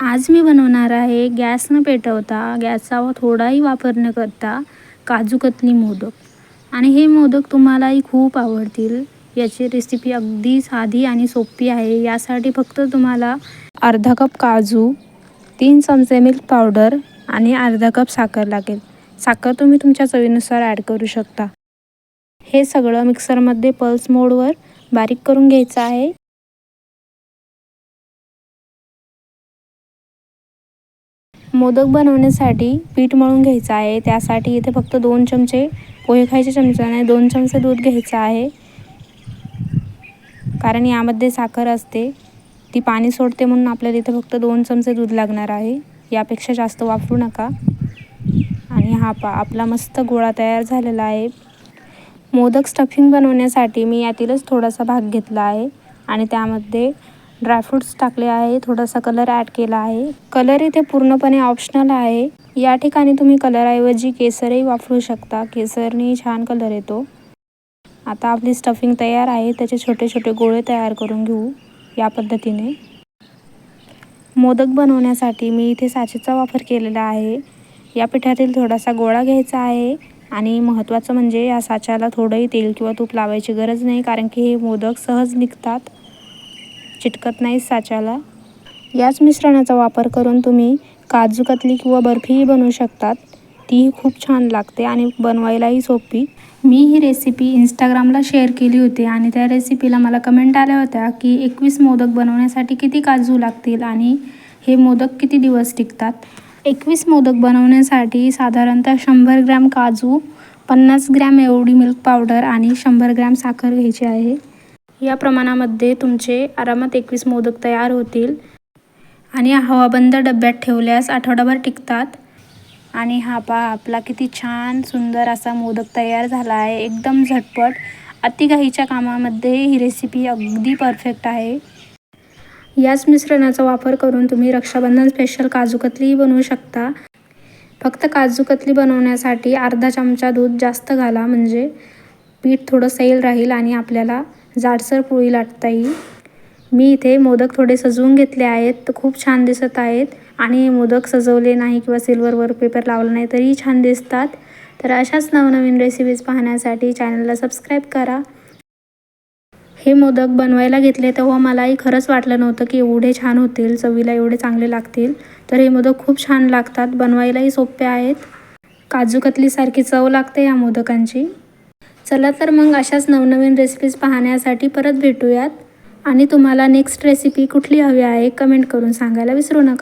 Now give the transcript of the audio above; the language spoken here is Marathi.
आज मी बनवणार आहे गॅस न पेटवता, गॅसचा थोडाही वापर न करता काजू कतली मोदक. आणि हे मोदक तुम्हालाही खूप आवडतील. याची रेसिपी अगदी साधी आणि सोपी आहे. यासाठी फक्त तुम्हाला अर्धा कप काजू, 3 चमचे मिल्क पावडर आणि अर्धा कप साखर लागेल. साखर तुम्ही तुमच्या चवीनुसार ॲड करू शकता. हे सगळं मिक्सरमध्ये पल्स मोडवर बारीक करून घ्यायचं आहे. मोदक बनवण्यासाठी पीठ मळून घ्यायचं आहे. त्यासाठी इथे फक्त 2 चमचे पोहे खायच्या चमच्याने 2 चमचे दूध घ्यायचं आहे. कारण यामध्ये साखर असते, ती पाणी सोडते, म्हणून आपल्याला इथे फक्त 2 चमचे दूध लागणार आहे. यापेक्षा जास्त वापरू नका. आणि हा आपला मस्त गोळा तयार झालेला आहे. मोदक स्टफिंग बनवण्यासाठी मी यातीलच थोडासा भाग घेतला आहे आणि त्यामध्ये ड्रायफ्रूट्स टाकले आहे. थोडासा कलर ॲड केला आहे. कलर इथे पूर्णपणे ऑप्शनल आहे. या ठिकाणी तुम्ही कलरऐवजी केसरही वापरू शकता. केसरनी छान कलर येतो. आता आपली स्टफिंग तयार आहे. त्याचे छोटे छोटे गोळे तयार करून घेऊ या पद्धतीने. मोदक बनवण्यासाठी मी इथे साचेचा वापर केलेला आहे. या पिठातील थोडासा गोळा घ्यायचा आहे आणि महत्त्वाचं म्हणजे या साच्याला थोडंही तेल किंवा तूप लावायची गरज नाही, कारण की हे मोदक सहज निघतात, चिटकत नाही साच्याला. याच मिश्रणाचा वापर करून तुम्ही काजू कतली किंवा बर्फीही बनवू शकतात. तीही खूप छान लागते आणि बनवायलाही सोपी. मी ही रेसिपी इंस्टाग्रामला शेअर केली होती आणि त्या रेसिपीला मला कमेंट आल्या होत्या की 21 मोदक बनवण्यासाठी किती काजू लागतील आणि हे मोदक किती दिवस टिकतात. 21 मोदक बनवण्यासाठी साधारणतः 100 ग्रॅम काजू, 50 ग्रॅम एवढी मिल्क पावडर आणि 100 ग्रॅम साखर घ्यायची आहे. या प्रमाणामध्ये तुमचे आरामात 21 मोदक तयार होतील आणि हवाबंद डब्यात ठेवल्यास आठवडाभर टिकतात. आणि हा पहा, आपला किती छान सुंदर असा मोदक तयार झाला आहे. एकदम झटपट, अतिघाईच्या कामामध्ये ही रेसिपी अगदी परफेक्ट आहे. याच मिश्रणाचा वापर करून तुम्ही रक्षाबंधन स्पेशल काजू कतलीही बनवू शकता. फक्त काजू कतली बनवण्यासाठी अर्धा चमचा दूध जास्त घाला, म्हणजे पीठ थोडं सैल राहील आणि आपल्याला जाडसर पोळी लाटता येईल. मी इथे मोदक थोडे सजवून घेतले आहेत, तर खूप छान दिसत आहेत. आणि मोदक सजवले नाही किंवा सिल्वरवर पेपर लावला नाही तरीही छान दिसतात. तर अशाच नवनवीन रेसिपीज पाहण्यासाठी चॅनलला सबस्क्राईब करा. हे मोदक बनवायला घेतले तेव्हा मलाही खरंच वाटलं नव्हतं की एवढे छान होतील, चवीला एवढे चांगले लागतील. तर हे मोदक खूप छान लागतात, बनवायलाही सोपे आहेत. काजू कतलीसारखी चव लागते या मोदकांची. चला तर मग अशाच नवनवीन रेसिपीज पाहण्यासाठी परत भेटूयात. आणि तुम्हाला नेक्स्ट रेसिपी कुठली हवी आहे कमेंट करून सांगायला विसरू नका.